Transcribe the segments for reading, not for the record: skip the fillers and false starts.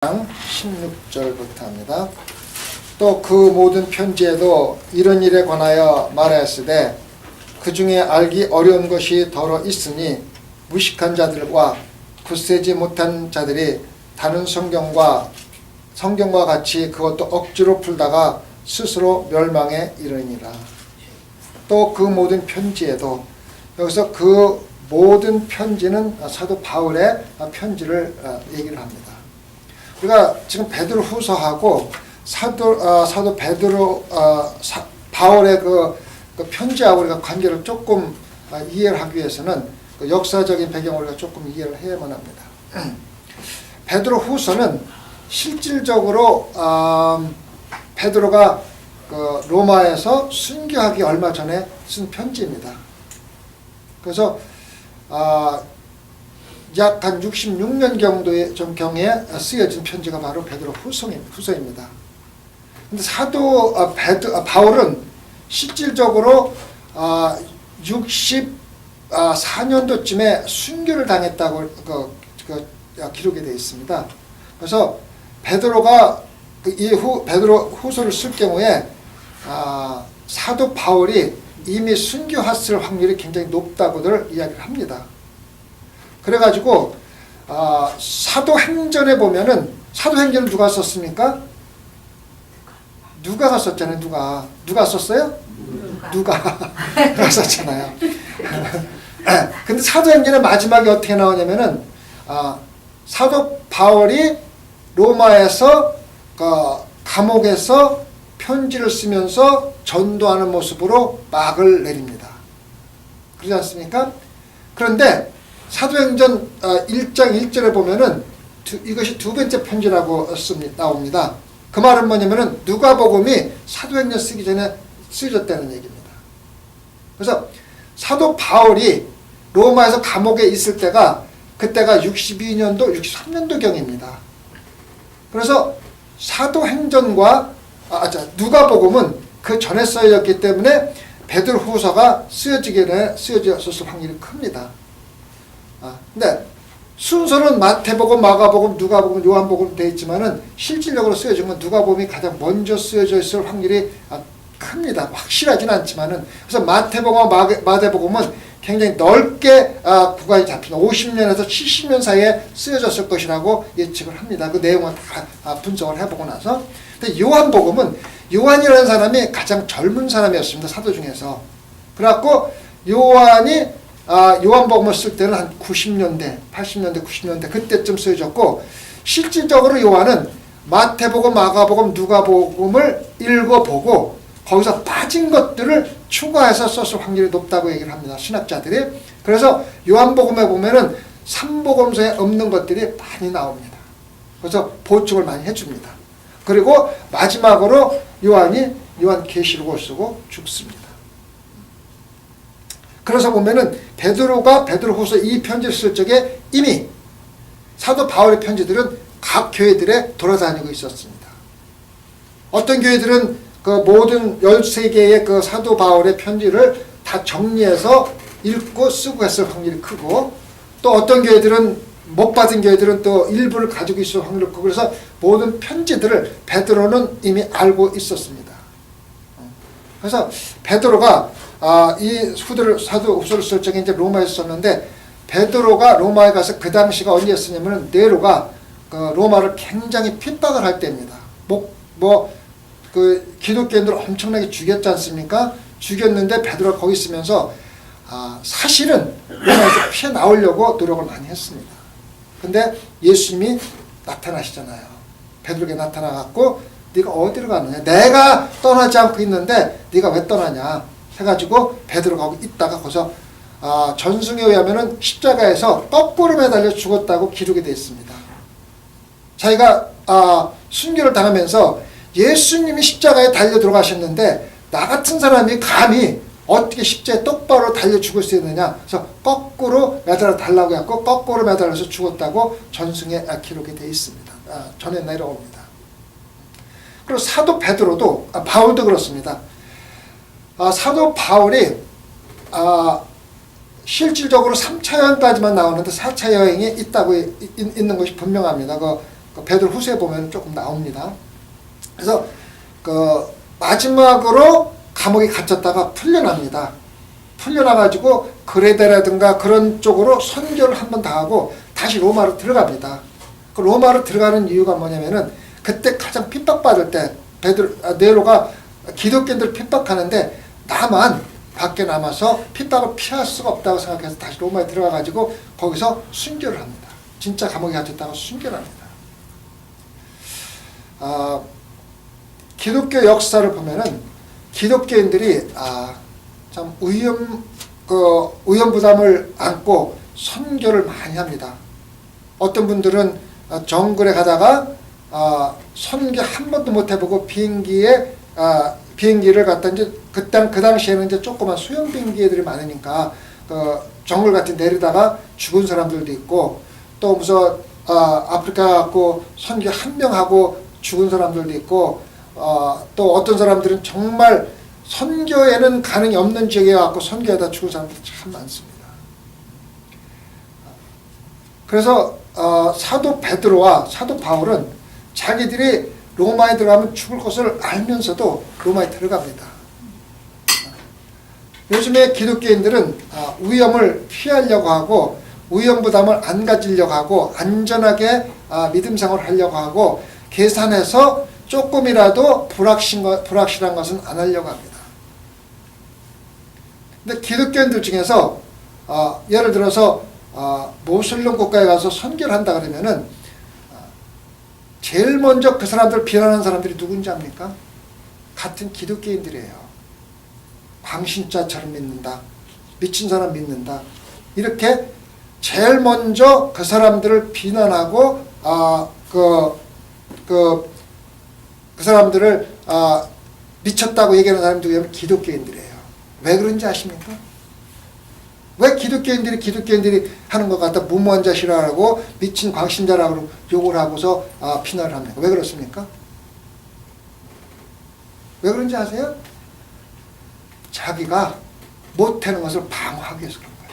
16절부터 합니다. 또 그 모든 편지에도 이런 일에 관하여 말하였으되 그 중에 알기 어려운 것이 더러 있으니 무식한 자들과 굳세지 못한 자들이 다른 성경과 같이 그것도 억지로 풀다가 스스로 멸망에 이르니라. 또 그 모든 편지에도, 여기서 그 모든 편지는 사도 바울의 편지를 얘기를 합니다. 우리가 지금 베드로 후서하고 사도 베드로 바울의 그 편지하고 우리가 관계를 조금 이해를 하기 위해서는 그 역사적인 배경을 우리가 조금 이해를 해야만 합니다. 베드로 후서는 실질적으로 베드로가 그 로마에서 순교하기 얼마 전에 쓴 편지입니다. 그래서 약 한 66년 경에 쓰여진 편지가 바로 베드로 후서입니다. 근데 사도 바울은 실질적으로 64년도쯤에 순교를 당했다고 기록이 되어 있습니다. 그래서 베드로가 이후 베드로 후서를 쓸 경우에 사도 바울이 이미 순교했을 확률이 굉장히 높다고들 이야기를 합니다. 그래가지고 사도행전에 보면은, 사도행전을 누가 썼습니까? 누가가 썼잖아요. 누가 썼어요? 누가 썼잖아요. 근데 사도행전의 마지막에 어떻게 나오냐면은 사도 바울이 로마에서 감옥에서 편지를 쓰면서 전도하는 모습으로 막을 내립니다. 그렇지 않습니까? 그런데 사도행전 1장 1절에 보면은 이것이 두 번째 편지라고 나옵니다. 그 말은 뭐냐면은 누가복음이 사도행전 쓰기 전에 쓰여졌다는 얘기입니다. 그래서 사도 바울이 로마에서 감옥에 있을 때가, 그때가 62년도 63년도경입니다. 그래서 사도행전과 누가복음은 그 전에 쓰여졌기 때문에 베드로 후서가 쓰여졌을 확률이 큽니다. 근데 순서는 마태복음, 마가복음, 누가복음, 요한복음 되어 있지만은 실질적으로 쓰여진 건 누가복음이 가장 먼저 쓰여져 있을 확률이 큽니다. 확실하진 않지만은. 그래서 마태복음과 마태복음은 굉장히 넓게 구간이 잡힙니다. 50년에서 70년 사이에 쓰여졌을 것이라고 예측을 합니다. 그 내용을 다 분석을 해보고 나서. 근데 요한복음은, 요한이라는 사람이 가장 젊은 사람이었습니다. 사도 중에서. 그래갖고 요한이 요한복음을 쓸 때는 한 90년대, 80년대, 90년대 그때쯤 쓰여졌고, 실질적으로 요한은 마태복음, 마가복음, 누가복음을 읽어보고 거기서 빠진 것들을 추가해서 썼을 확률이 높다고 얘기를 합니다. 신학자들이. 그래서 요한복음에 보면은 삼복음서에 없는 것들이 많이 나옵니다. 그래서 보충을 많이 해줍니다. 그리고 마지막으로 요한계시록을 쓰고 죽습니다. 그래서 보면은 베드로가 베드로후서 이 편지를 쓸 적에 이미 사도 바울의 편지들은 각 교회들에 돌아다니고 있었습니다. 어떤 교회들은 그 모든 13개의 그 사도 바울의 편지를 다 정리해서 읽고 쓰고 했을 확률이 크고, 또 어떤 교회들은, 못 받은 교회들은 또 일부를 가지고 있을 확률이 크고, 그래서 모든 편지들을 베드로는 이미 알고 있었습니다. 그래서 베드로가 이 사도 후서를 쓸 적에 이제 로마에서 썼는데, 베드로가 로마에 가서 그 당시가 언제였냐면 네로가 로마를 굉장히 핍박을 할 때입니다. 그 기독교인들 엄청나게 죽였지 않습니까? 죽였는데 베드로가 거기 있으면서 사실은 로마에서 피해 나오려고 노력을 많이 했습니다. 근데 예수님이 나타나시잖아요. 베드로에게 나타나갖고 네가 어디로 가느냐? 내가 떠나지 않고 있는데 네가 왜 떠나냐? 해가지고 베드로가 거기 있다가 거기서 전승에 의하면은 십자가에서 거꾸로 매달려 죽었다고 기록이 되어 있습니다. 자기가 순교를 당하면서 예수님이 십자가에 달려 들어가셨는데 나 같은 사람이 감히 어떻게 십자가에 똑바로 달려 죽을 수 있느냐? 그래서 거꾸로 매달아 달라고 해서 거꾸로 매달려서 죽었다고 전승에 기록이 되어 있습니다. 전해 내려옵니다. 그리고 사도 베드로도, 바울도 그렇습니다. 사도 바울이 실질적으로 3차 여행까지만 나오는데 4차 여행이 있는 것이 분명합니다. 베드로 후서에 보면 조금 나옵니다. 그래서 그 마지막으로 감옥에 갇혔다가 풀려납니다. 풀려나가지고 그레데라든가 그런 쪽으로 선교를 한번 다 하고 다시 로마로 들어갑니다. 그 로마로 들어가는 이유가 뭐냐면은 그때 가장 핍박받을 때 네로가 기독교인들 핍박하는데 나만 밖에 남아서 핍박을 피할 수가 없다고 생각해서 다시 로마에 들어가가지고 거기서 순교를 합니다. 진짜 감옥에 갇혔다가 순교를 합니다. 기독교 역사를 보면은 기독교인들이 참 위험 부담을 안고 선교를 많이 합니다. 어떤 분들은 정글에 가다가 선교 한 번도 못 해보고 비행기를 갖다 이제 그 당시에는 이제 조그만 소형 비행기들이 많으니까 정글 같은 데 내리다가 죽은 사람들도 있고 또 무슨 아프리카 갖고 선교 한 명 하고 죽은 사람들도 있고 또 어떤 사람들은 정말 선교에는 가능이 없는 지역에 갖고 선교하다 죽은 사람들이 참 많습니다. 그래서 사도 베드로와 사도 바울은 자기들이 로마에 들어가면 죽을 것을 알면서도 로마에 들어갑니다. 요즘에 기독교인들은 위험을 피하려고 하고 위험 부담을 안 가지려고 하고 안전하게 믿음 생활을 하려고 하고 계산해서 조금이라도 불확실한 것은 안 하려고 합니다. 근데 기독교인들 중에서 예를 들어서 모슬림 국가에 가서 선교를 한다 그러면은 제일 먼저 그 사람들 비난하는 사람들이 누군지 압니까? 같은 기독교인들이에요. 광신자처럼 믿는다. 미친 사람 믿는다. 이렇게 제일 먼저 그 사람들을 비난하고 그 사람들을 미쳤다고 얘기하는 사람들이 기독교인들이에요. 왜 그런지 아십니까? 왜 기독교인들이 하는 것 같다 무모한 자시라고 미친 광신자라고 욕을 하고서 비난을 합니까? 왜 그렇습니까? 왜 그런지 아세요? 자기가 못하는 것을 방어하기 위해서 그런 거예요.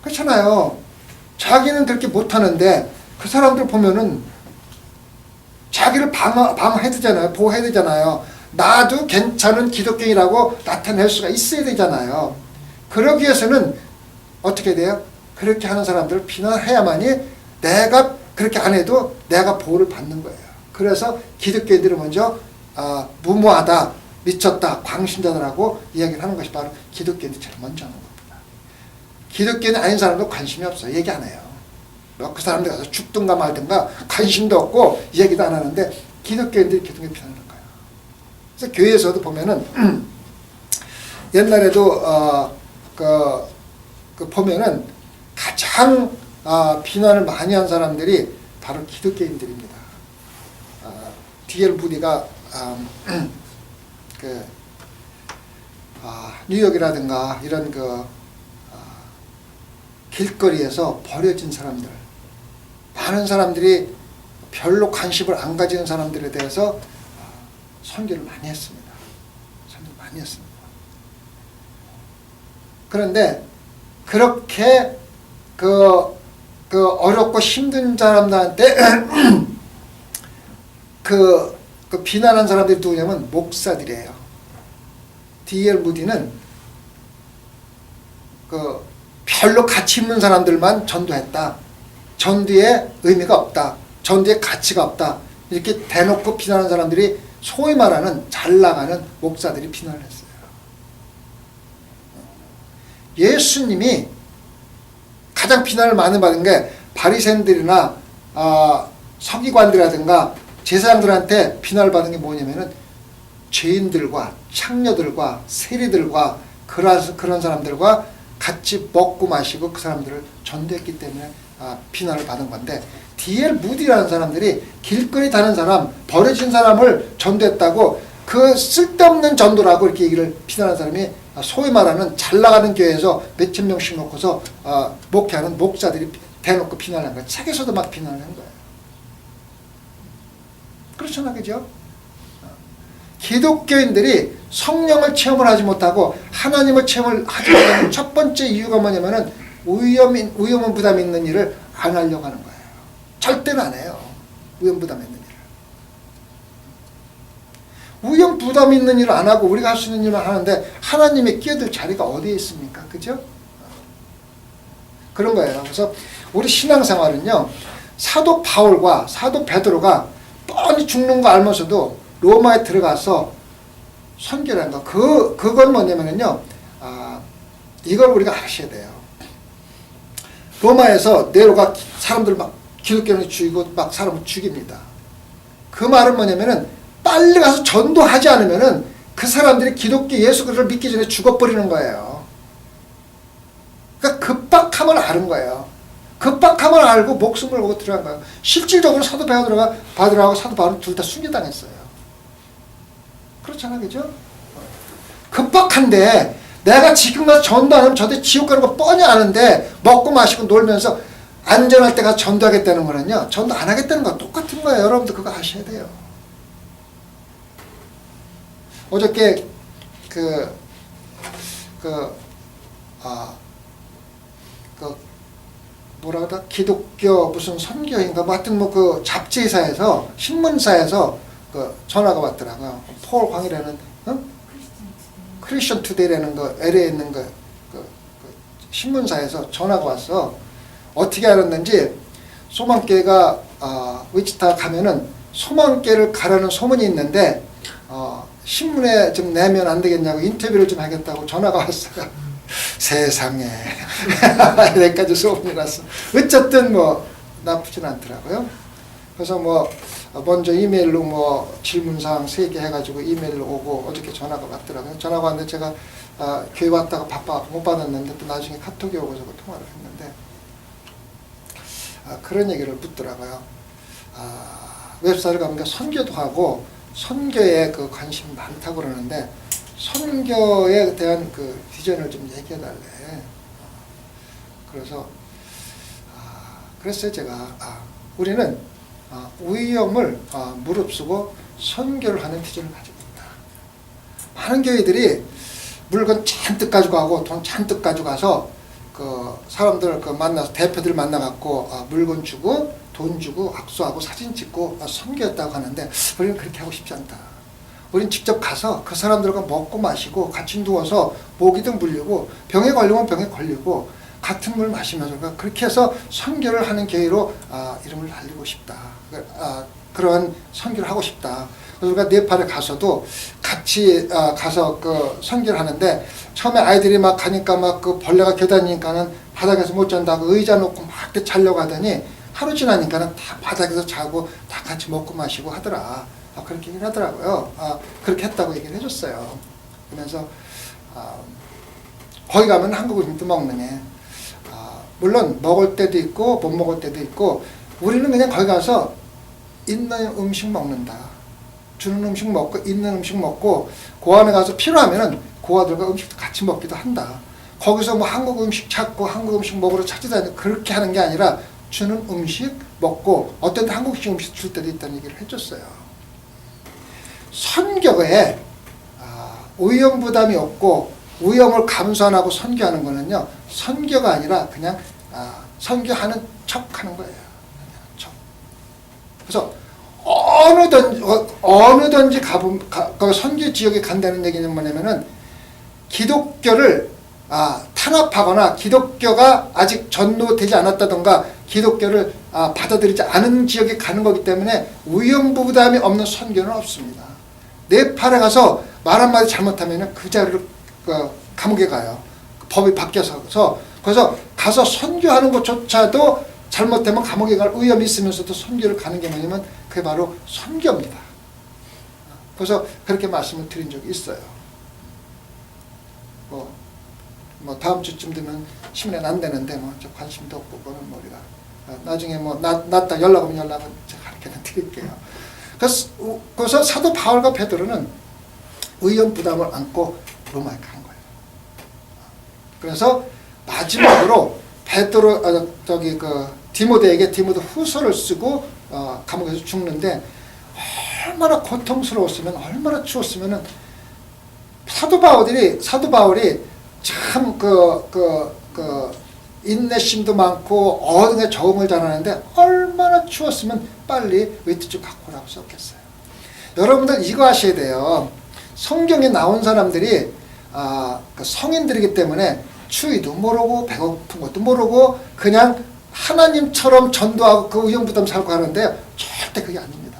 그렇잖아요. 자기는 그렇게 못하는데 그 사람들 보면은 자기를 방어해야 되잖아요. 보호해야 되잖아요. 나도 괜찮은 기독교인이라고 나타낼 수가 있어야 되잖아요. 그러기 위해서는 어떻게 돼요? 그렇게 하는 사람들을 비난해야만이 내가 그렇게 안 해도 내가 보호를 받는 거예요. 그래서 기독교인들은 먼저 무모하다, 미쳤다, 광신자들하고 이야기를 하는 것이 바로 기독교인들이 제일 먼저 하는 겁니다. 기독교인 아닌 사람도 관심이 없어요. 얘기 안 해요. 그 사람들 가서 죽든가 말든가 관심도 없고 얘기도 안 하는데 기독교인들이 기독교를 비난하는 거예요. 그래서 교회에서도 보면은 옛날에도 보면은 가장 비난을 많이 한 사람들이 바로 기독교인들입니다. D.L. 무디가 뉴욕이라든가 이런 길거리에서 버려진 사람들, 많은 사람들이 별로 관심을 안 가지는 사람들에 대해서 선교를 많이 했습니다. 선교를 많이 했습니다. 그런데 그렇게 어렵고 힘든 사람들한테 그 비난한 사람들이 누구냐면 목사들이에요. D.L. 무디는 별로 가치 있는 사람들만 전도했다. 전도에 의미가 없다. 전도에 가치가 없다. 이렇게 대놓고 비난하는 사람들이 소위 말하는 잘 나가는 목사들이 비난을 했어요. 예수님이 가장 비난을 많이 받은 게 바리새인들이나 서기관들이라든가 제사장들한테 비난을 받은 게 뭐냐면은 죄인들과 창녀들과 세리들과 그런 사람들과 같이 먹고 마시고 그 사람들을 전도했기 때문에 비난을 받은 건데 D.L. 무디라는 사람들이 길거리 다는 사람, 버려진 사람을 전도했다고 그 쓸데없는 전도라고 이렇게 얘기를 비난하는 사람이 소위 말하는 잘 나가는 교회에서 몇천 명씩 놓고서 목회하는 목사들이 대놓고 비난을 한 거예요. 책에서도 막 비난을 한 거예요. 그렇잖아, 그죠? 기독교인들이 성령을 체험을 하지 못하고 하나님을 체험을 하지 못하는 첫 번째 이유가 뭐냐면은 위험 부담 있는 일을 안 하려고 하는 거예요. 절대는 안 해요. 위험부담 있는 일을. 위험부담 있는 일을 안 하고 우리가 할 수 있는 일을 하는데 하나님의 끼어들 자리가 어디에 있습니까? 그죠? 그런 거예요. 그래서 우리 신앙생활은요, 사도 바울과 사도 베드로가 뻔히 죽는 거 알면서도 로마에 들어가서 선교를 한 거. 그건 뭐냐면요, 이걸 우리가 아셔야 돼요. 로마에서 네로가 사람들 막 기독교를 죽이고 막 사람을 죽입니다. 그 말은 뭐냐면은 빨리 가서 전도하지 않으면은 그 사람들이 기독교 예수 그리스도를 믿기 전에 죽어버리는 거예요. 그러니까 급박함을 아는 거예요. 급박함을 알고 목숨을 걸고 들어간 거예요. 실질적으로 사도 바울하고 사도 바울은 둘 다 순교당했어요. 그렇잖아, 그죠? 급박한데 내가 지금 가서 전도 안 하면 저들 지옥 가는 거 뻔히 아는데 먹고 마시고 놀면서 안전할 때 가서 전도하겠다는 거는요, 전도 안 하겠다는 거 똑같은 거예요. 여러분들 그거 아셔야 돼요. 어저께 뭐라 그러다 기독교 무슨 선교인가 뭐 하여튼 뭐 그 잡지사에서 신문사에서 그 전화가 왔더라고요. 폴 광이라는 크리스천 투데이라는 거 LA에 있는 그 신문사에서 전화가 왔어. 어떻게 알았는지 소망교회가 위치타 가면은 소망교회를 가라는 소문이 있는데 신문에 좀 내면 안 되겠냐고 인터뷰를 좀 하겠다고 전화가 왔어요. 세상에 여기까지 소문이 났어. 어쨌든 뭐 나쁘진 않더라고요. 그래서 뭐 먼저 이메일로 뭐 질문사항 3개 해가지고 이메일로 오고 어저께 전화가 왔더라고요. 전화가 왔는데 제가 교회 왔다가 바빠 못 받았는데 또 나중에 카톡이 오고 저거 통화를 했는데 그런 얘기를 묻더라고요. 웹사이트를 가보니까 선교도 하고 선교에 그 관심이 많다고 그러는데 선교에 대한 그 비전을 좀 얘기해달래. 그래서 그랬어요. 제가 우리는 위험을 무릅쓰고 선교를 하는 비전을 가지고 있다. 많은 교회들이 물건 잔뜩 가지고 가고 돈 잔뜩 가지고 가서 그 사람들 그 만나서 대표들 만나갖고 물건 주고 돈 주고 악수하고 사진 찍고 선교했다고 하는데 우리는 그렇게 하고 싶지 않다. 우린 직접 가서 그 사람들과 먹고 마시고 같이 누워서 모기도 물리고 병에 걸리면 병에 걸리고 같은 물 마시면서 그렇게 해서 선교를 하는 교회로 이름을 날리고 싶다. 그런 선교를 하고 싶다. 그래서 우리가 네팔에 가서도 같이 가서 그 선교를 하는데 처음에 아이들이 막 가니까 막 그 벌레가 겨다니니까는 바닥에서 못 잔다고 의자 놓고 막 자려고 하더니 하루 지나니까는 다 바닥에서 자고 다 같이 먹고 마시고 하더라. 그렇게 얘기를 하더라고요. 그렇게 했다고 얘기를 해줬어요. 그러면서 거기 가면 한국 음식도 먹는 애. 물론 먹을 때도 있고 못 먹을 때도 있고 우리는 그냥 거기 가서 있는 음식 먹는다. 주는 음식 먹고 있는 음식 먹고 그 안에 가서 필요하면은 고아들과 음식도 같이 먹기도 한다. 거기서 뭐 한국 음식 찾고 한국 음식 먹으러 찾아다니고 그렇게 하는 게 아니라 주는 음식 먹고 어떤 때 한국식 음식 줄 때도 있다는 얘기를 해줬어요. 선교에 위험 부담이 없고 위험을 감수 안 하고 선교하는 거는요, 선교가 아니라 그냥 선교하는 척하는 거예요. 척. 그래서 어느든지 그 선교 지역에 간다는 얘기는 뭐냐면은 기독교를 탄압하거나 기독교가 아직 전도되지 않았다던가 기독교를 받아들이지 않은 지역에 가는 거기 때문에 위험 부담이 없는 선교는 없습니다. 네팔에 가서 말 한마디 잘못하면 그 자리를 감옥에 가요. 법이 바뀌어서. 그래서 가서 선교하는 것조차도 잘못되면 감옥에 갈 위험이 있으면서도 선교를 가는 게 뭐냐면 그게 바로 선교입니다. 그래서 그렇게 말씀을 드린 적이 있어요. 뭐 다음 주쯤 되면 신문에 안 되는데 뭐 관심도 없고 그거는 뭐 우리가 나중에 뭐 났다 연락 오면 연락은 제가 가르쳐 드릴게요. 그래서 사도 바울과 베드로는 위험 부담을 안고 로마에 간 거예요. 그래서 마지막으로 디모데에게 디모데 후서를 쓰고 감옥에서 죽는데 얼마나 고통스러웠으면 얼마나 추웠으면은 사도 바울이 참 인내심도 많고 어둠에 적응을 잘하는데 얼마나 얼마나 추웠으면 빨리 외투 갖고 오라고 썼겠어요. 여러분들 이거 아셔야 돼요. 성경에 나온 사람들이 그 성인들이기 때문에 추위도 모르고 배고픈 것도 모르고 그냥 하나님처럼 전도하고 그 의용부담 살고 하는데 절대 그게 아닙니다.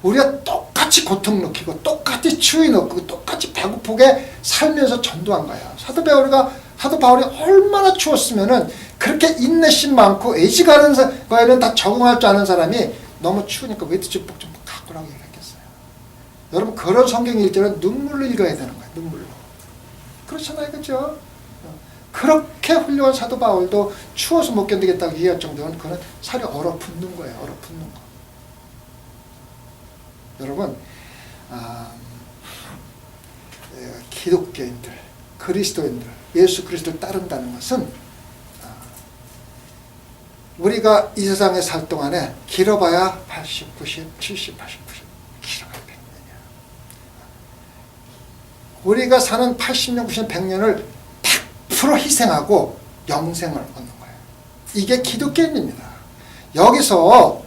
우리가 똑같이 고통 느끼고 똑같이 추위 느끼고 똑같이 배고프게 살면서 전도한 거야. 사도 바울이 얼마나 추웠으면은 그렇게 인내심 많고 애지가는 거에는 다 적응할 줄 아는 사람이 너무 추우니까 외투집복 좀 갖고 오라고 얘기했겠어요. 여러분 그런 성경 일절은 눈물로 읽어야 되는 거예요. 눈물로. 그렇잖아요. 그죠? 그렇게 훌륭한 사도 바울도 추워서 못 견디겠다고 얘기할 정도는 그는 살이 얼어붙는 거예요. 얼어붙는 거. 여러분 기독교인들, 그리스도인들, 예수 그리스도를 따른다는 것은 우리가 이 세상에 살 동안에 길어봐야 80, 90, 70, 80, 90 길어봐야 100년이야. 우리가 사는 80년, 90년, 100년을 100% 희생하고 영생을 얻는 거예요. 이게 기독교인입니다. 여기서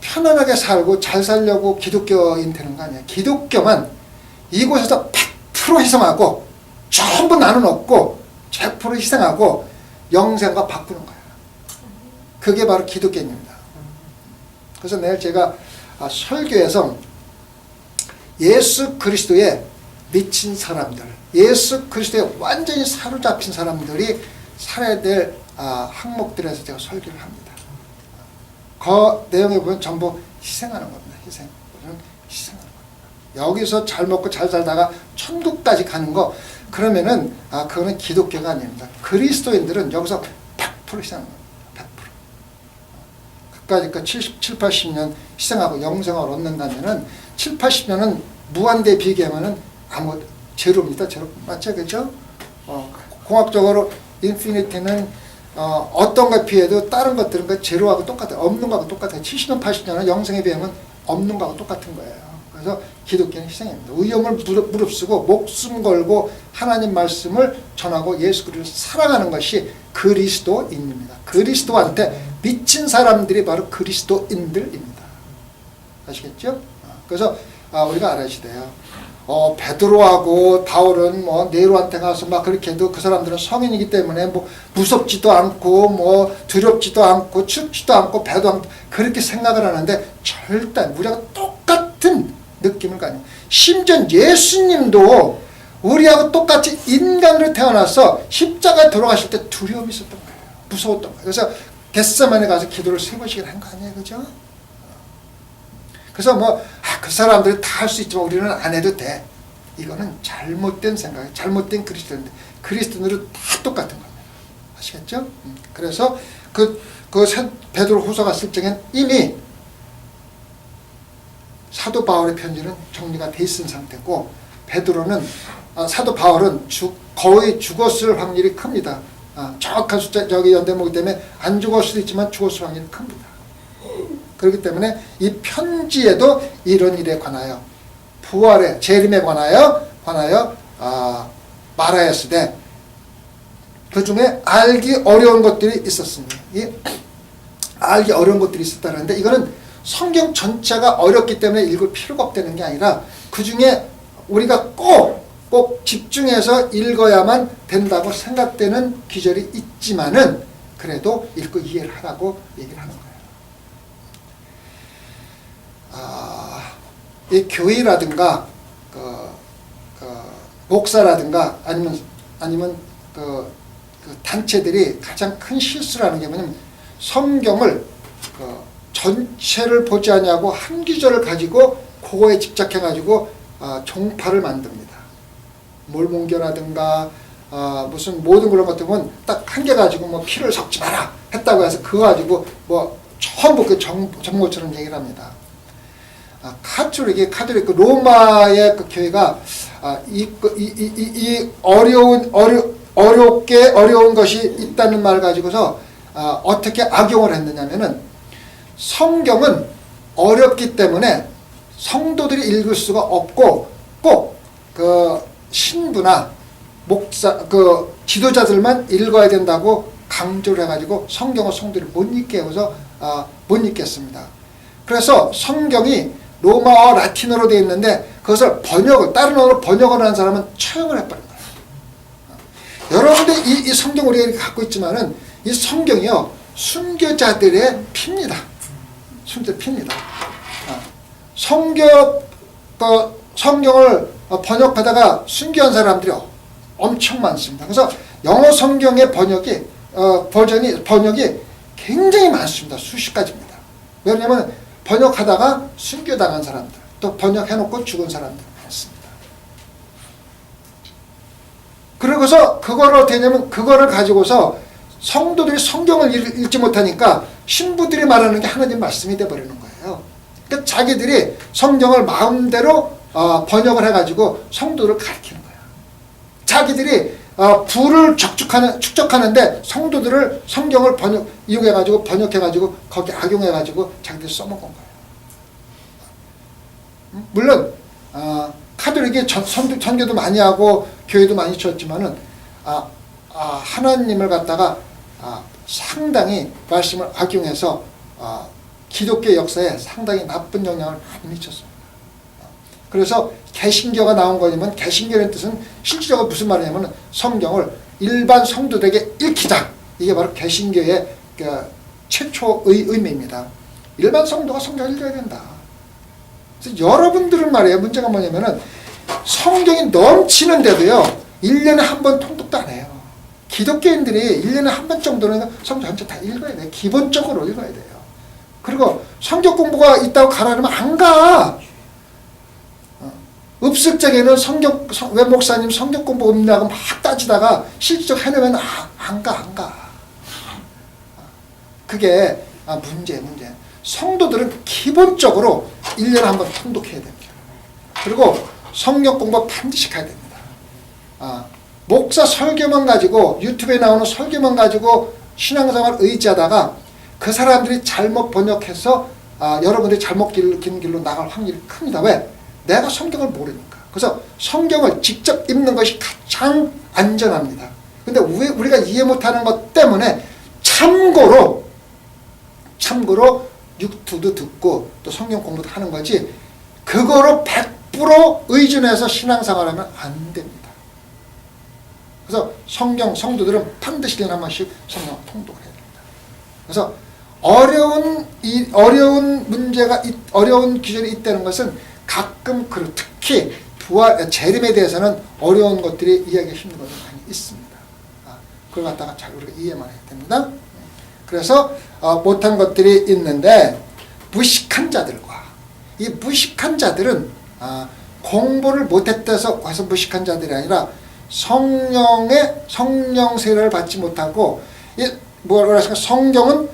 편안하게 살고 잘 살려고 기독교인 되는 거 아니에요. 기독교만 이곳에서 100% 희생하고 전부 나는 얻고 100% 희생하고 영생과 바꾸는 거예요. 그게 바로 기독교인입니다. 그래서 내일 제가 설교에서 예수 그리스도에 미친 사람들, 예수 그리스도에 완전히 사로잡힌 사람들이 살아야 될 항목들에서 제가 설교를 합니다. 그 내용에 보면 전부 희생하는 겁니다. 희생하는 겁니다. 여기서 잘 먹고 잘 살다가 천국까지 가는 거, 그러면은 그거는 기독교가 아닙니다. 그리스도인들은 여기서 100% 희생하는 겁니다. 100%. 그까짓 70, 80년 희생하고 영생을 얻는다면은 7, 80년은 무한대에 비교하면은 아무 제로입니다. 제로. 맞죠? 그죠? 공학적으로 인피니티는 어떤 것에 비해도 다른 것들은 제로하고 똑같아요. 없는 거하고 똑같아요. 70년, 80년은 영생에 비하면 없는 거하고 똑같은 거예요. 그래서 기독교는 희생입니다. 위험을 무릅쓰고 목숨 걸고 하나님 말씀을 전하고 예수 그리스도를 사랑하는 것이 그리스도인입니다. 그리스도한테 미친 사람들이 바로 그리스도인들입니다. 아시겠죠? 그래서 우리가 알아야 돼요. 베드로하고 바울은 네로한테 가서 막 그렇게 해도 그 사람들은 성인이기 때문에 무섭지도 않고 두렵지도 않고 춥지도 않고 배도 않고 그렇게 생각을 하는데 절대 우리가 똑같은 느낌을 가져요. 심지어 예수님도 우리하고 똑같이 인간으로 태어나서 십자가에 돌아가실 때 두려움이 있었던 거예요. 무서웠던 거예요. 그래서 겟세마네 가서 기도를 3번씩을 한 거 아니에요. 그죠? 그래서 그 사람들이 다 할 수 있지만 우리는 안 해도 돼. 이거는 잘못된 생각이에요. 잘못된 그리스도인데 그리스도인들은 다 똑같은 겁니다. 아시겠죠? 그래서 베드로 후서가 쓸 적엔 이미 사도 바울의 편지는 정리가 돼 있은 상태고 사도 바울은 거의 죽었을 확률이 큽니다. 정확한 숫자 저기 연대목이 때문에 안 죽었을 수도 있지만 죽었을 확률이 큽니다. 그렇기 때문에 이 편지에도 이런 일에 관하여 부활의 재림에 관하여 말하였으되 그 중에 알기 어려운 것들이 있었습니다. 알기 어려운 것들이 있었다는데 이거는 성경 전체가 어렵기 때문에 읽을 필요가 없다는 게 아니라 그 중에 우리가 꼭 집중해서 읽어야만 된다고 생각되는 기절이 있지만은 그래도 읽고 이해를 하라고 얘기를 하는 거예요. 이 교회라든가 목사라든가 아니면 단체들이 가장 큰 실수를 하는 게 뭐냐면 성경을 전체를 보지 않냐고 한 구절을 가지고 그거에 집착해 가지고 종파를 만듭니다. 몰몬교라든가 무슨 모든 그런 것들 보면 딱 한 개 가지고 피를 섞지 마라 했다고 해서 그거 가지고 전부 그 정보처럼 얘기를 합니다. 카톨릭 로마의 그 교회가 이 어려운 것이 있다는 말을 가지고서 어떻게 악용을 했느냐면은 성경은 어렵기 때문에 성도들이 읽을 수가 없고 꼭 그 신부나 목사 지도자들만 읽어야 된다고 강조를 해가지고 성경을 성도들이 못 읽게 해서 못 읽겠습니다. 그래서 성경이 로마어 라틴어로 되어 있는데 그것을 다른 언어로 번역을 하는 사람은 처형을 해버린 거예요. 여러분들 이 성경 우리가 이렇게 갖고 있지만은 이 성경이요 순교자들의 피입니다. 순교자들의 피입니다. 성경을 번역하다가 순교한 사람들이 엄청 많습니다. 그래서 영어 성경의 번역이 굉장히 많습니다. 수십 가지입니다. 왜냐하면 번역하다가 순교당한 사람들, 또 번역해놓고 죽은 사람들 많습니다. 그러고서 그거를 가지고서 성도들이 성경을 읽지 못하니까 신부들이 말하는 게 하나님 말씀이 돼버리는 거예요. 그러니까 자기들이 성경을 마음대로 번역을 해가지고 성도를 가르치는 거예요. 자기들이 부를 축적하는데 성도들을 성경을 이용해가지고 번역해가지고 거기 악용해가지고 자기들이 써먹은 거예요. 물론 카톨릭이 선교도 많이 하고 교회도 많이 지었지만은 하나님을 갖다가 상당히 말씀을 악용해서 기독교 역사에 상당히 나쁜 영향을 많이 미쳤습니다. 그래서 개신교가 나온 거냐면 개신교라는 뜻은 실질적으로 무슨 말이냐면 성경을 일반 성도들에게 읽히자. 이게 바로 개신교의 최초의 의미입니다. 일반 성도가 성경을 읽어야 된다. 그래서 여러분들은 말이에요. 문제가 뭐냐면은 성경이 넘치는데도요 1년에 한 번 통독도 안 해요. 기독교인들이 1년에 한 번 정도는 성경 전체 다 읽어야 돼요. 기본적으로 읽어야 돼요. 그리고 성경 공부가 있다고 가라면 안 가. 읍습적에는 왜 목사님 성경 공부 없냐고 막 따지다가 실질적으로 해내면 안 가. 그게 문제. 성도들은 기본적으로 1년에 한 번 통독해야 됩니다. 그리고 성경 공부 반드시 가야 됩니다. 목사 설교만 가지고 유튜브에 나오는 설교만 가지고 신앙생활을 의지하다가 그 사람들이 잘못 번역해서 여러분들이 잘못 기는 길로 나갈 확률이 큽니다. 왜? 내가 성경을 모르니까. 그래서 성경을 직접 읽는 것이 가장 안전합니다. 근데 왜 우리가 이해 못하는 것 때문에 참고로 유튜브도 듣고 또 성경 공부도 하는 거지 그거로 100% 의존해서 신앙생활하면 안 됩니다. 그래서 성도들은 반드시 1년에 한 번씩 성경을 통독을 해야 됩니다. 그래서 어려운 기준이 있다는 것은 가끔 특히 재림에 대해서는 어려운 것들이 이해하기 힘든 것이 많이 있습니다. 그걸 갖다가 잘 우리가 이해만 해야 됩니다. 그래서 못한 것들이 있는데 무식한 자들과 이 무식한 자들은 공부를 못했다서 와서 무식한 자들이 아니라 성령 세례를 받지 못하고 성경은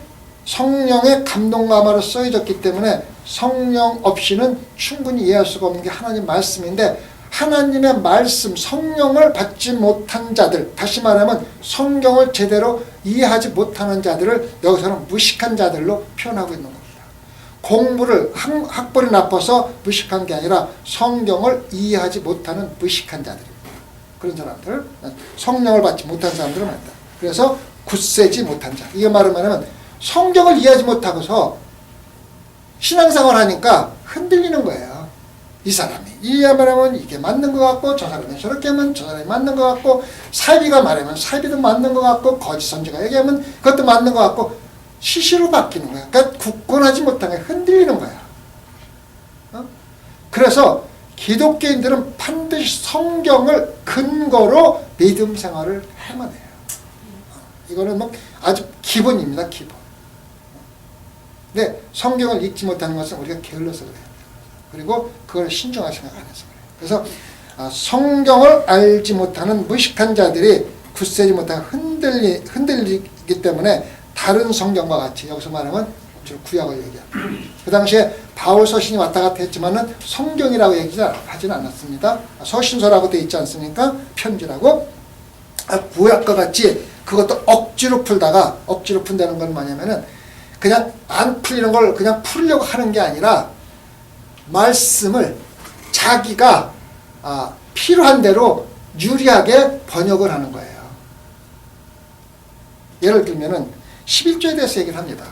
성령의 감동감으로 써져있기 때문에 성령 없이는 충분히 이해할 수가 없는 게 하나님 말씀인데 하나님의 말씀 성령을 받지 못한 자들 다시 말하면 성경을 제대로 이해하지 못하는 자들을 여기서는 무식한 자들로 표현하고 있는 겁니다. 공부를 학벌이 나빠서 무식한 게 아니라 성경을 이해하지 못하는 무식한 자들입니다. 그런 사람들 성령을 받지 못한 사람들을 말한다. 그래서 굳세지 못한 자 이게 말하면 성경을 이해하지 못하고서 신앙생활 하니까 흔들리는 거예요. 이 사람이 이해하면 이게 맞는 것 같고 저 사람이 저렇게 하면 저 사람이 맞는 것 같고 사이비가 말하면 사이비도 맞는 것 같고 거짓 선지가 얘기하면 그것도 맞는 것 같고 시시로 바뀌는 거야. 그러니까 굳건하지 못한 게 흔들리는 거야. 그래서 기독교인들은 반드시 성경을 근거로 믿음 생활을 해야만 해요. 이거는 아주 기본입니다. 기본. 근데 성경을 읽지 못하는 것은 우리가 게을러서 그래요. 그리고 그걸 신중하게 생각 안 해서 그래요. 그래서 성경을 알지 못하는 무식한 자들이 굳세지 못하고 흔들리기 때문에 다른 성경과 같이 여기서 말하면 주로 구약을 얘기합니다. 그 당시에 바울 서신이 왔다 갔다 했지만은 성경이라고 얘기하지는 않았습니다. 서신서라고 되어 있지 않습니까? 편지라고. 구약과 같이 그것도 억지로 푼다는 건 뭐냐면은 그냥 안 풀리는 걸 그냥 풀려고 하는 게 아니라 말씀을 자기가 필요한 대로 유리하게 번역을 하는 거예요. 예를 들면은 11조에 대해서 얘기를 합니다.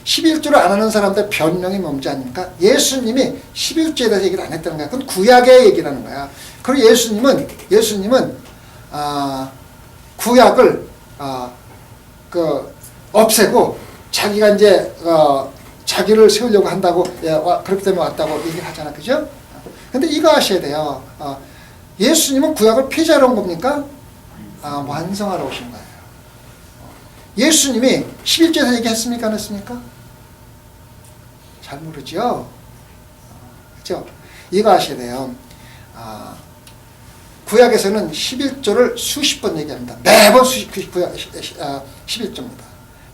11조를 안 하는 사람들 변명이 뭔지 아닙니까? 예수님이 11조에 대해서 얘기를 안 했다는 거야. 그건 구약의 얘기라는 거야. 그리고 예수님은 구약을 없애고 자기가 이제 자기를 세우려고 한다고 그렇기 때문에 왔다고 얘기를 하잖아, 그죠? 근데 이거 아셔야 돼요. 예수님은 구약을 폐지하러 온 겁니까? 완성하러 오신 거예요. 예수님이 11조에서 얘기했습니까? 안 했습니까? 잘 모르죠? 그죠? 이거 아셔야 돼요. 구약에서는 11조를 수십 번 얘기합니다. 매번 11조입니다.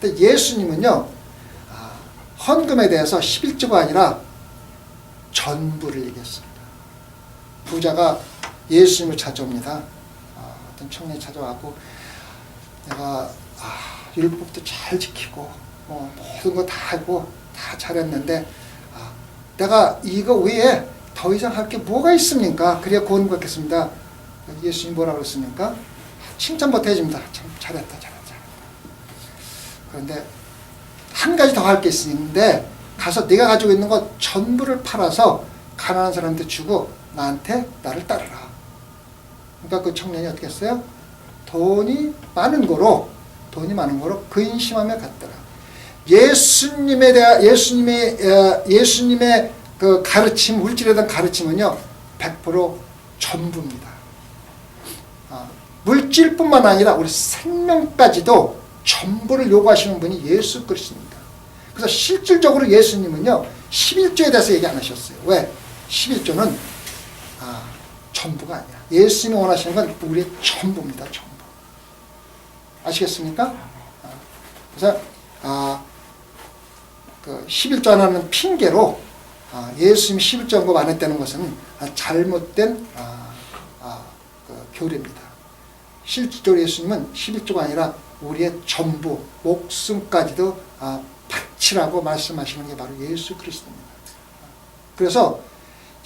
근데 예수님은요, 헌금에 대해서 11조가 아니라 전부를 얘기했습니다. 부자가 예수님을 찾아옵니다. 어떤 청년이 찾아와고, 내가 율법도 잘 지키고 모든 거 다 하고 다 잘했는데 내가 이거 외에 더 이상 할 게 뭐가 있습니까? 그래야 구원받겠습니다. 예수님이 뭐라고 그랬습니까? 칭찬부터 해줍니다. 참 잘했다. 그런데 한 가지 더 할 게 있는데 가서 네가 가지고 있는 거 전부를 팔아서 가난한 사람한테 주고 나를 따르라. 그러니까 그 청년이 어떻게 했어요? 돈이 많은 거로 근심하며 갔더라. 예수님의 그 가르침, 물질에 대한 가르침은요, 100% 전부입니다. 물질뿐만 아니라 우리 생명까지도 전부를 요구하시는 분이 예수 그리스도입니다. 그래서 실질적으로 예수님은요, 11조에 대해서 얘기 안 하셨어요. 왜? 11조는 전부가 아니야. 예수님이 원하시는 건 우리의 전부입니다. 전부. 아시겠습니까? 그래서 그 11조 하나는 핑계로 예수님이 11조 언급 안 했다는 것은 잘못된 그 교리입니다. 실질적으로 예수님은 11조가 아니라 우리의 전부, 목숨까지도 바치라고 말씀하시는 게 바로 예수 그리스도입니다. 그래서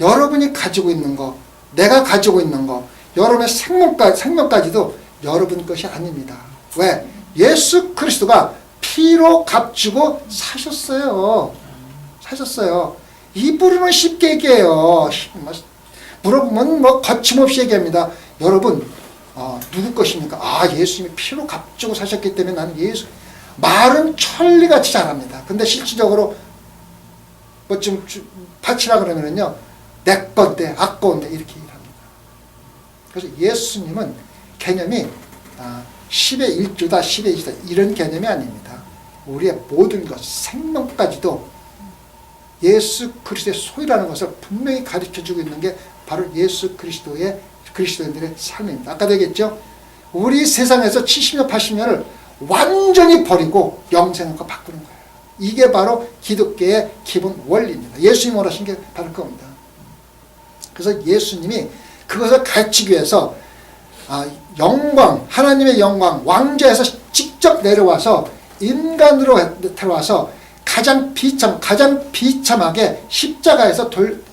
여러분이 가지고 있는 거, 내가 가지고 있는 거, 여러분의 생명까지도 여러분 것이 아닙니다. 왜? 예수 그리스도가 피로 값주고 사셨어요. 입으로는 쉽게 얘기해요. 물어보면 거침없이 얘기합니다. 여러분, 누구 것입니까? 예수님이 피로 값주고 사셨기 때문에 나는 예수. 말은 천리같이 잘합니다. 근데 실질적으로 좀 바치라 그러면은요, 내 건데, 아까운데 이렇게 일합니다. 그래서 예수님은 개념이 10의 1조다, 10의 2조다 이런 개념이 아닙니다. 우리의 모든 것, 생명까지도 예수 그리스도의 소유라는 것을 분명히 가르쳐주고 있는 게 바로 예수 그리스도인들의 삶입니다. 아까도 얘기했죠? 우리 세상에서 70년, 80년을 완전히 버리고 영생과 바꾸는 거예요. 이게 바로 기독교의 기본 원리입니다. 예수님이 원하신 게 바로 그겁니다. 그래서 예수님이 그것을 가르치기 위해서 영광, 하나님의 영광, 왕좌에서 직접 내려와서 인간으로 들어와서 가장 비참하게 십자가에서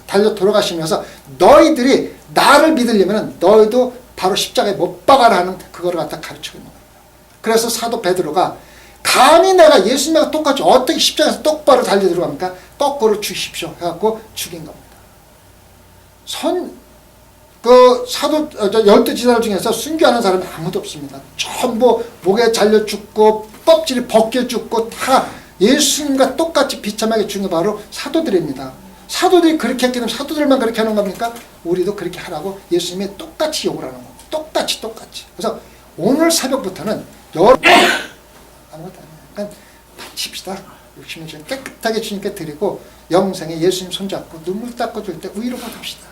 달려 돌아가시면서 너희들이 나를 믿으려면 너희도 바로 십자가에 못 박아라 하는 그거를 갖다 가르치고 있는 거예요. 그래서 사도 베드로가 감히 내가 예수님과 똑같이 어떻게 십자가에서 똑바로 달려 들어갑니까? 거꾸로 죽이십시오 해갖고 죽인 겁니다. 사도 12지사들 중에서 순교하는 사람이 아무도 없습니다. 전부 목에 잘려 죽고 껍질이 벗겨 죽고 다 예수님과 똑같이 비참하게 죽은 게 바로 사도들입니다. 사도들이 그렇게 했기 때문에 사도들만 그렇게 하는 겁니까? 우리도 그렇게 하라고 예수님이 똑같이 욕을 하는 겁니다. 똑같이. 그래서 오늘 새벽부터는 아무것도 아니에요. 그냥 바칩시다. 60년 전에 깨끗하게 주님께 드리고 영생에 예수님 손잡고 눈물 닦아줄 때 위로 받읍시다.